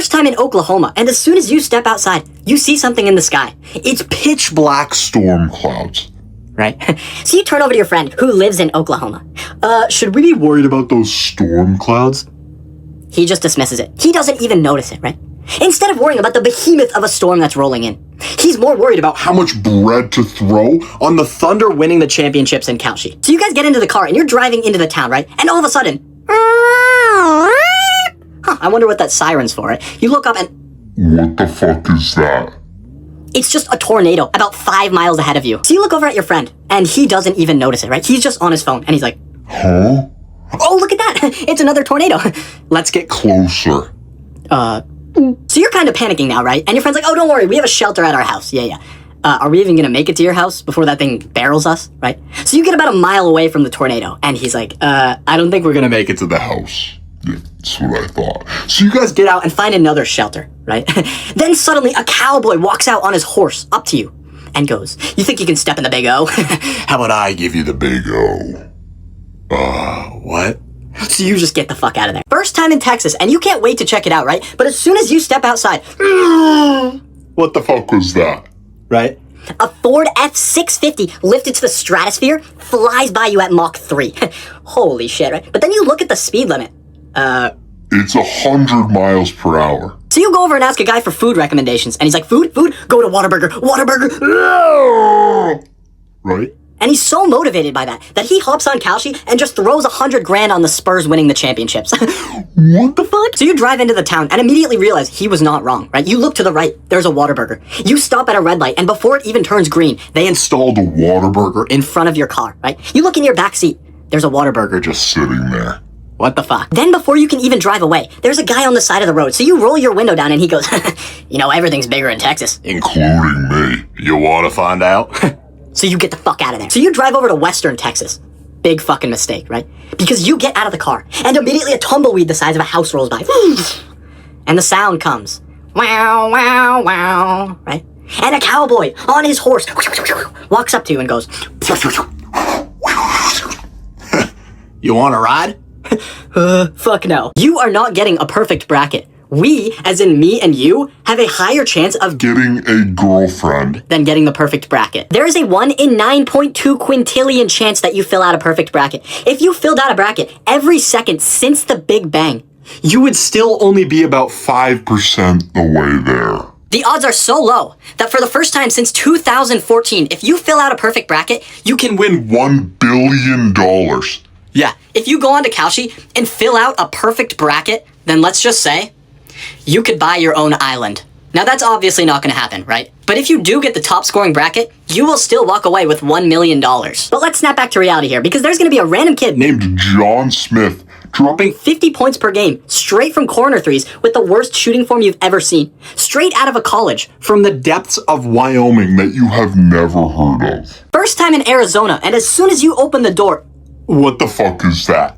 First time in Oklahoma, and as soon as you step outside, you see something in the sky. It's pitch black storm clouds. Right? So you turn over to your friend who lives in Oklahoma. Should we be worried about those storm clouds? He just dismisses it. He doesn't even notice it, right? Instead of worrying about the behemoth of a storm that's rolling in, he's more worried about how much bread to throw on the Thunder winning the championships in Kalshi. So you guys get into the car and you're driving into the town, right? And all of a sudden, I wonder what that siren's for, right? You look up and... What the fuck is that? It's just a tornado about 5 miles ahead of you. So you look over at your friend and he doesn't even notice it, right? He's just on his phone and he's like, huh? Oh, look at that. It's another tornado. Let's get closer. So you're kind of panicking now, right? And your friend's like, oh, don't worry. We have a shelter at our house. Yeah. Are we even going to make it to your house before that thing barrels us, right? So you get about a mile away from the tornado. And he's like, I don't think we're going to make it to the house. Yeah, that's what I thought. So you guys get out and find another shelter, right? Then suddenly a cowboy walks out on his horse up to you and goes, you think you can step in the big O? How about I give you the big O? What? So you just get the fuck out of there. First time in Texas, and you can't wait to check it out, right? But as soon as you step outside, what the fuck was that? Right? A Ford F-650 lifted to the stratosphere flies by you at Mach 3. Holy shit, right? But then you look at the speed limit. It's 100 miles per hour. So you go over and ask a guy for food recommendations, and he's like, food? Go to Whataburger. Right? And he's so motivated by that he hops on Kalshi and just throws 100 grand on the Spurs winning the championships. What the fuck? So you drive into the town and immediately realize he was not wrong, right? You look to the right, there's a Whataburger. You stop at a red light, and before it even turns green, they installed a Whataburger in front of your car, right? You look in your back seat, there's a Whataburger just sitting there. What the fuck? Then before you can even drive away, there's a guy on the side of the road. So you roll your window down and he goes, you know, everything's bigger in Texas. Including me. You want to find out? So you get the fuck out of there. So you drive over to Western Texas. Big fucking mistake, right? Because you get out of the car and immediately a tumbleweed the size of a house rolls by. And the sound comes. Wow, wow, wow, right? And a cowboy on his horse walks up to you and goes, you want to ride? Fuck no. You are not getting a perfect bracket. We, as in me and you, have a higher chance of getting a girlfriend than getting the perfect bracket. There is a 1 in 9.2 quintillion chance that you fill out a perfect bracket. If you filled out a bracket every second since the Big Bang, you would still only be about 5% the way there. The odds are so low that for the first time since 2014, if you fill out a perfect bracket, you can win $1 billion. Yeah, if you go onto Kalshi and fill out a perfect bracket, then let's just say you could buy your own island. Now that's obviously not going to happen, right? But if you do get the top scoring bracket, you will still walk away with $1 million. But let's snap back to reality here, because there's going to be a random kid named John Smith dropping 50 points per game straight from corner threes with the worst shooting form you've ever seen. Straight out of a college from the depths of Wyoming that you have never heard of. First time in Arizona, and as soon as you open the door, what the fuck is that?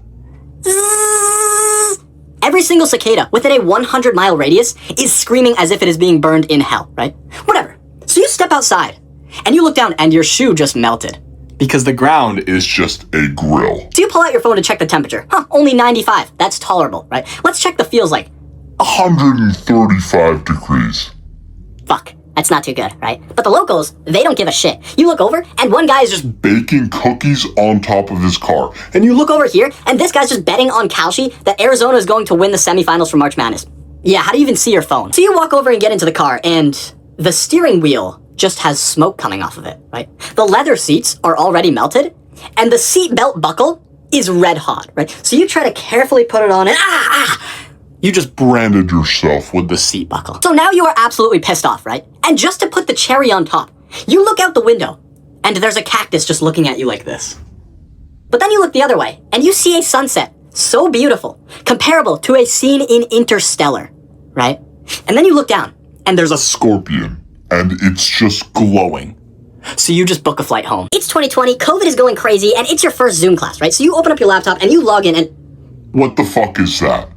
Every single cicada within a 100-mile radius is screaming as if it is being burned in hell, right? Whatever. So you step outside, and you look down, and your shoe just melted. Because the ground is just a grill. So you pull out your phone to check the temperature. Only 95. That's tolerable, right? Let's check the feels like. 135 degrees. Fuck. That's not too good, right? But the locals, they don't give a shit. You look over, and one guy is just baking cookies on top of his car. And you look over here, and this guy's just betting on Kalshi that Arizona is going to win the semifinals for March Madness. Yeah, how do you even see your phone? So you walk over and get into the car, and the steering wheel just has smoke coming off of it, right? The leather seats are already melted, and the seat belt buckle is red hot, right? So you try to carefully put it on, and you just branded yourself with the seat buckle. So now you are absolutely pissed off, right? And just to put the cherry on top, you look out the window, and there's a cactus just looking at you like this. But then you look the other way, and you see a sunset so beautiful, comparable to a scene in Interstellar, right? And then you look down, and there's a scorpion, and it's just glowing. So you just book a flight home. It's 2020, COVID is going crazy, and it's your first Zoom class, right? So you open up your laptop, and you log in, and what the fuck is that?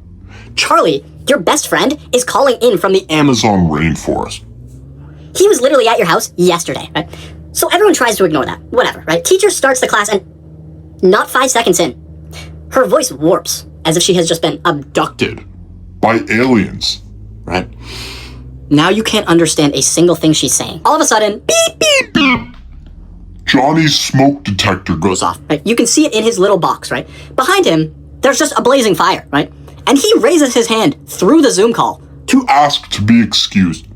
Charlie, your best friend, is calling in from the Amazon rainforest. He was literally at your house yesterday, right? So everyone tries to ignore that. Whatever, right? Teacher starts the class and not 5 seconds in, her voice warps as if she has just been abducted by aliens. right? Now you can't understand a single thing she's saying. All of a sudden, beep, beep, beep. Johnny's smoke detector goes off. Right? You can see it in his little box, right? Behind him, there's just a blazing fire, right? And he raises his hand through the Zoom call to ask to be excused.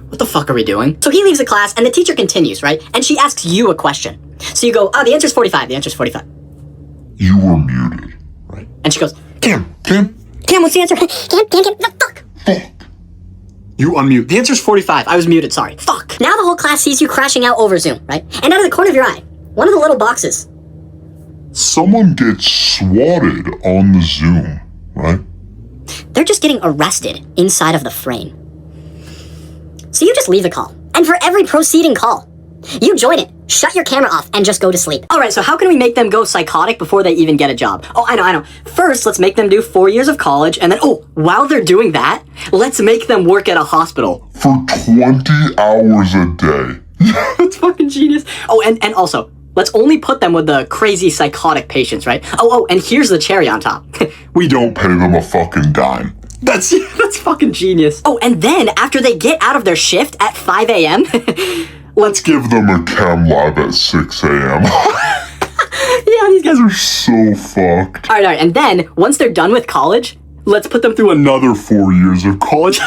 What the fuck are we doing? So he leaves the class and the teacher continues, right? And she asks you a question. So you go, oh, the answer's 45. The answer's 45. You were muted, right? And she goes, Cam, what's the answer? Cam, the fuck? Fuck. You unmute. The answer's 45. I was muted, sorry. Fuck. Now the whole class sees you crashing out over Zoom, right? And out of the corner of your eye, one of the little boxes. Someone gets swatted on the Zoom, right? They're just getting arrested inside of the frame. So you just leave the call. And for every proceeding call, you join it, shut your camera off, and just go to sleep. All right, so how can we make them go psychotic before they even get a job? Oh, I know. First, let's make them do 4 years of college, and then, while they're doing that, let's make them work at a hospital. For 20 hours a day. That's fucking genius. Oh, and also, let's only put them with the crazy psychotic patients, right? Oh, and here's the cherry on top. We don't pay them a fucking dime. That's fucking genius. Oh, and then after they get out of their shift at 5 a.m., let's give them a chem lab at 6 a.m. Yeah, these guys are so fucked. All right, and then once they're done with college, let's put them through another 4 years of college.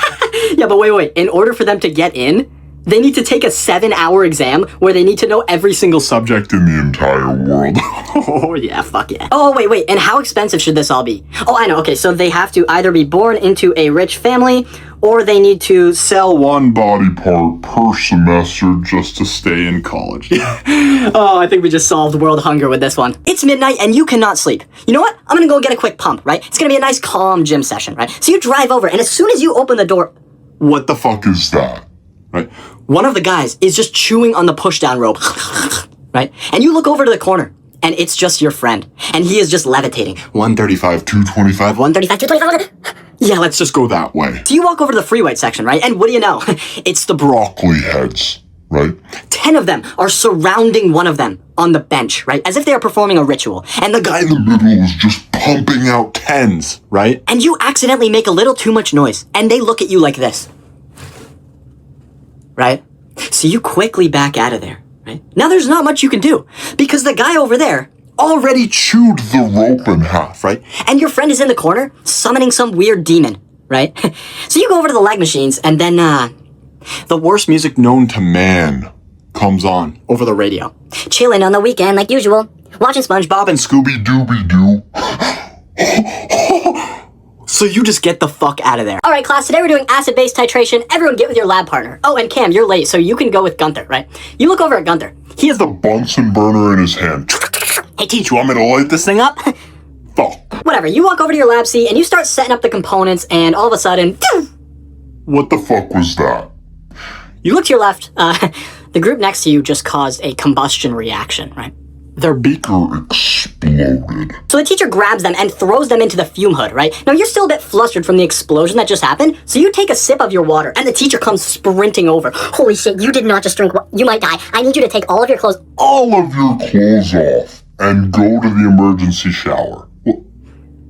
Yeah, but wait. In order for them to get in, they need to take a 7-hour exam where they need to know every single subject in the entire world. Oh, yeah, fuck yeah. Oh, wait, and how expensive should this all be? Oh, I know, okay, so they have to either be born into a rich family, or they need to sell one body part per semester just to stay in college. Oh, I think we just solved world hunger with this one. It's midnight and you cannot sleep. You know what? I'm gonna go get a quick pump, right? It's gonna be a nice calm gym session, right? So you drive over, and as soon as you open the door... What the fuck is that? Right? One of the guys is just chewing on the push-down rope, right? And you look over to the corner, and it's just your friend. And he is just levitating. 135, 225. 135, 225. Yeah, let's just go that way. So you walk over to the free weight section, right? And what do you know? It's the broccoli heads, right? 10 of them are surrounding one of them on the bench, right? As if they are performing a ritual. And the guy in the middle is just pumping out tens, right? And you accidentally make a little too much noise. And they look at you like this. Right? So you quickly back out of there, right? Now there's not much you can do because the guy over there already chewed the rope in half, right? And your friend is in the corner summoning some weird demon, right? So you go over to the leg machines and then, the worst music known to man comes on over the radio. Chilling on the weekend like usual, watching SpongeBob and Scooby-Dooby-Doo. So you just get the fuck out of there. All right, class, today we're doing acid-base titration. Everyone get with your lab partner. Oh, and Cam, you're late, so you can go with Gunther, right? You look over at Gunther. He has the Bunsen burner in his hand. Hey, teach, you want me to light this thing up? Fuck. Whatever, you walk over to your lab seat and you start setting up the components, and all of a sudden... What the fuck was that? You look to your left. The group next to you just caused a combustion reaction, right? Their beaker exploded. So the teacher grabs them and throws them into the fume hood, right? Now you're still a bit flustered from the explosion that just happened, so you take a sip of your water, and the teacher comes sprinting over. Holy shit, you did not just drink You might die. I need you to take all of your clothes... All of your clothes off and go to the emergency shower.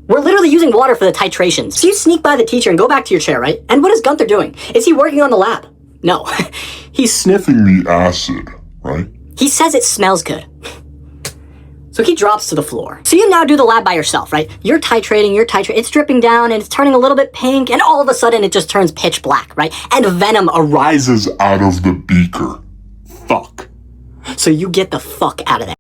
We're literally using water for the titrations. So you sneak by the teacher and go back to your chair, right? And what is Gunther doing? Is he working on the lab? No. He's sniffing the acid, right? He says it smells good. So he drops to the floor. So you now do the lab by yourself, right? You're titrating, it's dripping down, and it's turning a little bit pink, and all of a sudden it just turns pitch black, right? And venom arises out of the beaker. Fuck. So you get the fuck out of there.